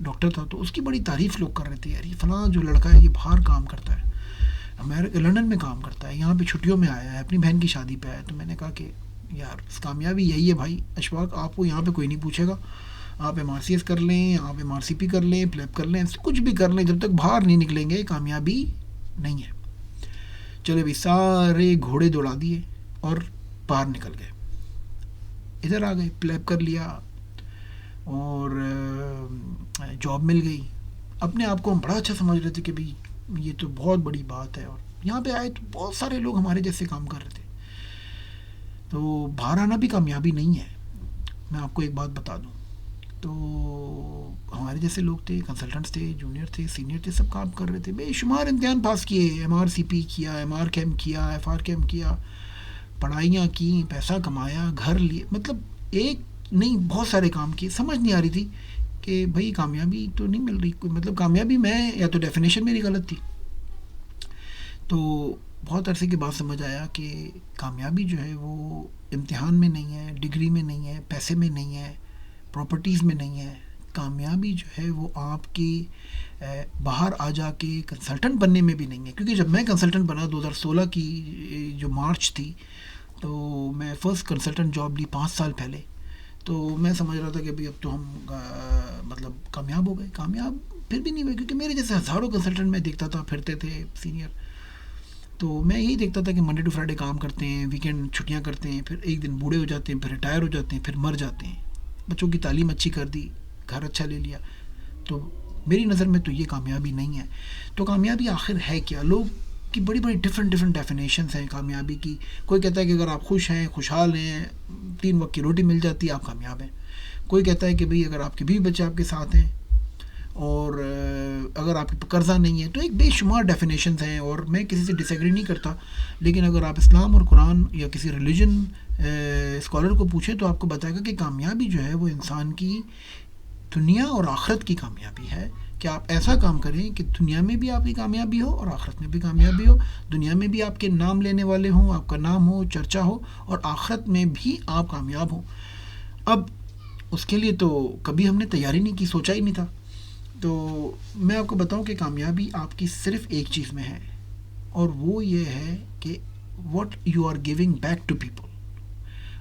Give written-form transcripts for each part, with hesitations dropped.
Doctor تھا، تو اس کی بڑی تعریف لوگ کر رہے تھے، یار یہ فلاں جو لڑکا ہے یہ باہر کام کرتا ہے، لندن میں کام کرتا ہے، یہاں پہ چھٹیوں میں آیا ہے، اپنی بہن کی شادی پہ آیا ہے۔ تو میں نے کہا کہ یار کامیابی یہی ہے بھائی اشفاق، آپ کو یہاں پہ کوئی نہیں پوچھے گا، آپ MRCS کر لیں، آپ MRCP کر لیں، پلیپ کر لیں، کچھ بھی کر لیں، جب تک باہر نہیں نکلیں گے کامیابی نہیں ہے۔ چلے بھی سارے گھوڑے دوڑا دیے اور باہر نکل گئے، ادھر آ گئے، پلیپ کر لیا اور جاب مل گئی۔ اپنے آپ کو ہم بڑا اچھا سمجھ رہے تھے کہ بھئی یہ تو بہت بڑی بات ہے، اور یہاں پہ آئے تو بہت سارے لوگ ہمارے جیسے کام کر رہے تھے۔ تو باہر آنا بھی کامیابی نہیں ہے، میں آپ کو ایک بات بتا دوں۔ تو ہمارے جیسے لوگ تھے، کنسلٹنٹس تھے، جونیئر تھے، سینئر تھے، سب کام کر رہے تھے، بے شمار امتحان پاس کیے، MRCP کیا، MR کیمپ کیا، FR کیمپ کیا، پڑھائیاں کیں، پیسہ کمایا، گھر لیے، مطلب ایک نہیں بہت سارے کام کیے۔ سمجھ نہیں آ رہی تھی کہ بھائی کامیابی تو نہیں مل رہی، مطلب کامیابی میں یا تو ڈیفینیشن میری غلط تھی۔ تو بہت عرصے کے بعد سمجھ آیا کہ کامیابی جو ہے وہ امتحان میں نہیں ہے، ڈگری میں نہیں ہے، پیسے میں نہیں ہے، پراپرٹیز میں نہیں ہے۔ کامیابی جو ہے وہ آپ کی باہر آ جا کے کنسلٹنٹ بننے میں بھی نہیں ہے، کیونکہ جب میں کنسلٹنٹ بنا 2016 کی جو مارچ تھی، تو میں فرسٹ کنسلٹنٹ جاب لی 5 سال پہلے۔ تو میں سمجھ رہا تھا کہ اب تو ہم مطلب کامیاب ہو گئے، کامیاب پھر بھی نہیں ہوئے، کیونکہ میرے جیسے ہزاروں کنسلٹنٹ میں دیکھتا تھا، پھرتے تھے سینئر، تو میں یہی دیکھتا تھا کہ منڈے ٹو فرائیڈے کام کرتے ہیں، ویکینڈ چھٹیاں کرتے ہیں، پھر ایک دن بوڑھے ہو جاتے ہیں، پھر ریٹائر ہو جاتے ہیں، پھر مر جاتے ہیں، بچوں کی تعلیم اچھی کر دی، گھر اچھا لے لیا۔ تو میری نظر میں تو یہ کامیابی نہیں ہے۔ تو کامیابی آخر ہے کیا؟ لوگ کی بڑی بڑی ڈفرینٹ ڈیفینیشنس ہیں کامیابی کی۔ کوئی کہتا ہے کہ اگر آپ خوش ہیں، خوشحال ہیں، 3 وقت کی روٹی مل جاتی ہے، آپ کامیاب ہیں۔ کوئی کہتا ہے کہ بھئی اگر آپ کے بیوی بچے آپ کے ساتھ ہیں، اور اگر آپ کے قرضہ نہیں ہے، تو ایک بے شمار ڈیفینیشنز ہیں، اور میں کسی سے ڈس ایگری نہیں کرتا، لیکن اگر آپ اسلام اور قرآن یا کسی ریلیجن اسکالر کو پوچھیں تو آپ کو بتائے گا کہ کامیابی جو ہے وہ انسان کی دنیا اور آخرت کی کامیابی ہے، کہ آپ ایسا کام کریں کہ دنیا میں بھی آپ کی کامیابی ہو اور آخرت میں بھی کامیابی ہو، دنیا میں بھی آپ کے نام لینے والے ہوں، آپ کا نام ہو، چرچا ہو، اور آخرت میں بھی آپ کامیاب ہوں۔ اب اس کے لیے تو کبھی ہم نے تیاری نہیں کی، سوچا ہی نہیں تھا۔ تو میں آپ کو بتاؤں کہ کامیابی آپ کی صرف ایک چیز میں ہے، اور وہ یہ ہے کہ what you are giving back to people.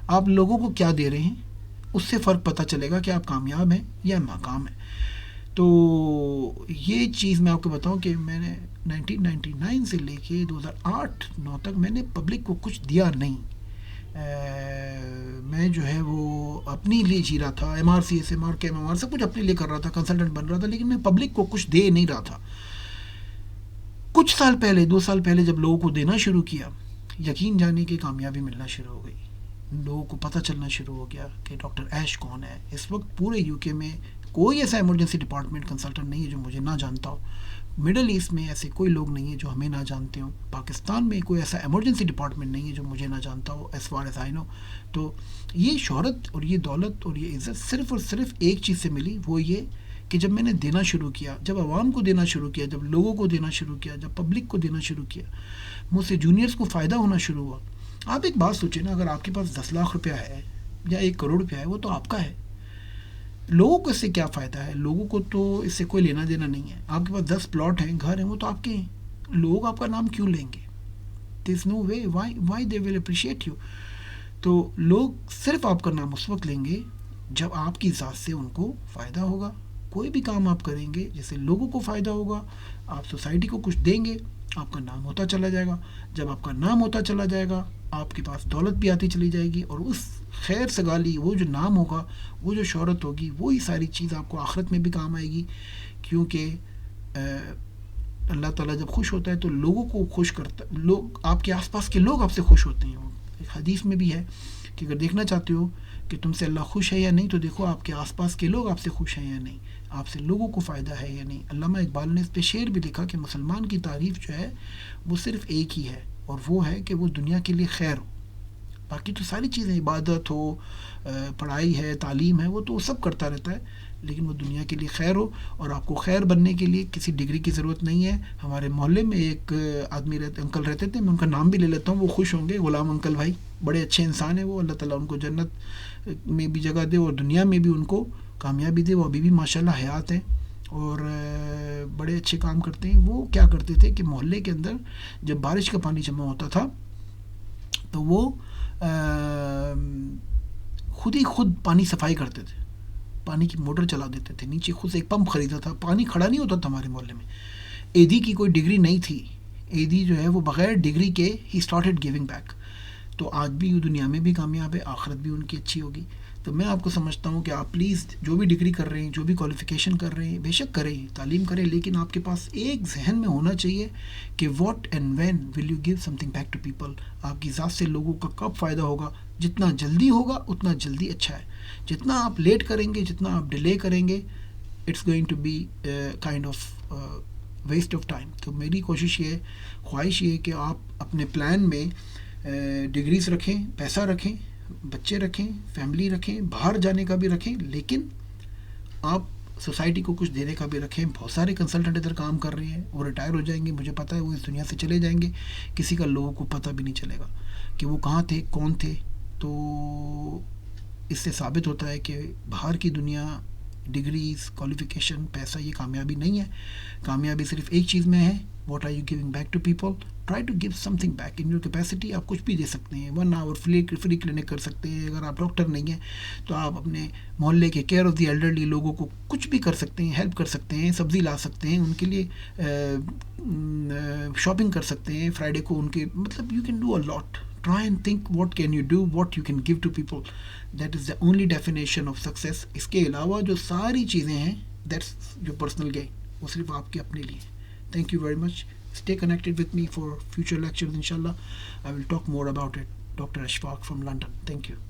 آپ لوگوں کو کیا دے رہے ہیں، اس سے فرق پتہ چلے گا کہ آپ کامیاب ہیں یا ناکام ہیں۔ تو یہ چیز میں آپ کو بتاؤں کہ میں نے 1999 سے لے کے 2008-9 تک میں نے پبلک کو کچھ دیا نہیں۔ میں جو ہے وہ اپنی لیے جی رہا تھا، MRCS MR کیمپ MR سب کچھ اپنے لیے کر رہا تھا، کنسلٹنٹ بن رہا تھا، لیکن میں پبلک کو کچھ دے نہیں رہا تھا۔ کچھ سال پہلے، 2 سال پہلے جب لوگوں کو دینا شروع کیا، یقین جانے کی کامیابی ملنا شروع ہو گئی، لوگوں کو پتہ چلنا شروع ہو گیا کہ ڈاکٹر ایش کون ہے۔ اس وقت پورے UK میں کوئی ایسا ایمرجنسی ڈپارٹمنٹ کنسلٹنٹ نہیں ہے جو مجھے نہ جانتا ہو، مڈل ایسٹ میں ایسے کوئی لوگ نہیں ہیں جو ہمیں نہ جانتے ہوں، پاکستان میں کوئی ایسا ایمرجنسی ڈپارٹمنٹ نہیں ہے جو مجھے نہ جانتا ہو، ایز فار ایز آئی نو۔ تو یہ شہرت اور یہ دولت اور یہ عزت صرف اور صرف ایک چیز سے ملی، وہ یہ کہ جب میں نے دینا شروع کیا، جب عوام کو دینا شروع کیا، جب لوگوں کو دینا شروع کیا، جب پبلک کو دینا شروع کیا، مجھ سے جونیئرس کو فائدہ ہونا شروع ہوا۔ آپ ایک بات سوچیں نا، اگر آپ کے پاس 10 لاکھ روپیہ ہے یا 1 کروڑ روپیہ ہے، وہ تو آپ کا ہے، لوگوں کو اس سے کیا فائدہ ہے؟ لوگوں کو تو اس سے کوئی لینا دینا نہیں ہے۔ آپ کے پاس 10 پلاٹ ہیں، گھر ہیں، وہ تو آپ کے ہیں، لوگ آپ کا نام کیوں لیں گے؟ There is no way why they will appreciate you. تو لوگ صرف آپ کا نام اس وقت لیں گے جب آپ کی ذات سے ان کو فائدہ ہوگا۔ کوئی بھی کام آپ کریں گے جس سے لوگوں کو فائدہ ہوگا، آپ سوسائٹی کو کچھ دیں گے، آپ کا نام ہوتا چلا جائے گا۔ جب آپ کا نام ہوتا چلا جائے گا، آپ کے پاس دولت بھی آتی چلی جائے گی، اور اس خیر سگالی، وہ جو نام ہوگا، وہ جو شہرت ہوگی، وہی ساری چیز آپ کو آخرت میں بھی کام آئے گی، کیونکہ اللہ تعالیٰ جب خوش ہوتا ہے تو لوگوں کو خوش کرتا ہے، لوگ آپ کے آس پاس کے لوگ آپ سے خوش ہوتے ہیں۔ ایک حدیث میں بھی ہے کہ اگر دیکھنا چاہتے ہو کہ تم سے اللہ خوش ہے یا نہیں، تو دیکھو آپ کے آس پاس کے لوگ آپ سے خوش ہیں یا نہیں، آپ سے لوگوں کو فائدہ ہے یا نہیں۔ علامہ اقبال نے اس پہ شعر بھی لکھا کہ مسلمان کی تعریف جو ہے وہ صرف ایک ہی ہے، اور وہ ہے کہ وہ دنیا کے لیے خیر ہو۔ باقی تو ساری چیزیں، عبادت ہو، پڑھائی ہے، تعلیم ہے، وہ تو سب کرتا رہتا ہے، لیکن وہ دنیا کے لیے خیر ہو۔ اور آپ کو خیر بننے کے لیے کسی ڈگری کی ضرورت نہیں ہے۔ ہمارے محلے میں ایک آدمی انکل رہتے تھے، میں ان کا نام بھی لے لیتا ہوں، وہ خوش ہوں گے، غلام انکل بھائی، بڑے اچھے انسان ہیں وہ، اللہ تعالیٰ ان کو جنت میں بھی جگہ دے اور دنیا میں بھی ان کو کامیابی دے، وہ ابھی بھی ماشاءاللہ حیات ہیں۔ اور بڑے اچھے کام کرتے ہیں. وہ کیا کرتے تھے کہ محلے کے اندر جب بارش کا پانی جمع ہوتا تھا تو وہ خود پانی صفائی کرتے تھے, پانی کی موٹر چلا دیتے تھے, نیچے خود سے ایک پمپ خریدا تھا, پانی کھڑا نہیں ہوتا تھا ہمارے محلے میں. ایدی کی کوئی ڈگری نہیں تھی, ایدی جو ہے وہ بغیر ڈگری کے ہی اسٹارٹیڈ گیونگ بیک. تو آج بھی دنیا میں بھی کامیاب ہے, آخرت بھی ان کی اچھی ہوگی. تو میں آپ کو سمجھتا ہوں کہ آپ پلیز جو بھی ڈگری کر رہے ہیں, جو بھی کوالیفیکیشن کر رہے ہیں, بے شک کریں, تعلیم کریں, لیکن آپ کے پاس ایک ذہن میں ہونا چاہیے کہ what and when will you give something back to people. آپ کی ذات سے لوگوں کا کب فائدہ ہوگا؟ جتنا جلدی ہوگا اتنا جلدی اچھا ہے. جتنا آپ لیٹ کریں گے, جتنا آپ ڈیلے کریں گے, it's going to be kind of waste of time. تو میری کوشش یہ, خواہش یہ کہ آپ اپنے پلان میں ڈگریز رکھیں, پیسہ رکھیں, بچے رکھیں, فیملی رکھیں, باہر جانے کا بھی رکھیں, لیکن آپ سوسائٹی کو کچھ دینے کا بھی رکھیں. بہت سارے کنسلٹنٹ ادھر کام کر رہے ہیں, وہ ریٹائر ہو جائیں گے, مجھے پتہ ہے وہ اس دنیا سے چلے جائیں گے, کسی کا لوگوں کو پتہ بھی نہیں چلے گا کہ وہ کہاں تھے, کون تھے. تو اس سے ثابت ہوتا ہے کہ باہر کی دنیا, ڈگریز, کوالیفیکیشن, پیسہ, یہ کامیابی نہیں ہے. کامیابی صرف ایک چیز میں ہے, what are you giving back to people. Try to give something back in your capacity. آپ کچھ بھی دے سکتے ہیں, 1 hour فری کلینک کر سکتے ہیں. اگر آپ ڈاکٹر نہیں ہیں تو آپ اپنے محلے کے کیئر آف دی ایلڈرلی لوگوں کو کچھ بھی کر سکتے ہیں, ہیلپ کر سکتے ہیں, سبزی لا سکتے ہیں, ان کے لیے شاپنگ کر سکتے ہیں فرائیڈے کو ان کے, مطلب you can do a lot. Try and think what can you do, what you can give to people. That is the only definition of success. اس کے علاوہ جو ساری چیزیں ہیں, that's your personal gain. وہ صرف آپ کے اپنے لیے. Thank you very much. Stay connected with me for future lectures inshallah. I will talk more about it. Dr. Ashfaq from London. Thank you.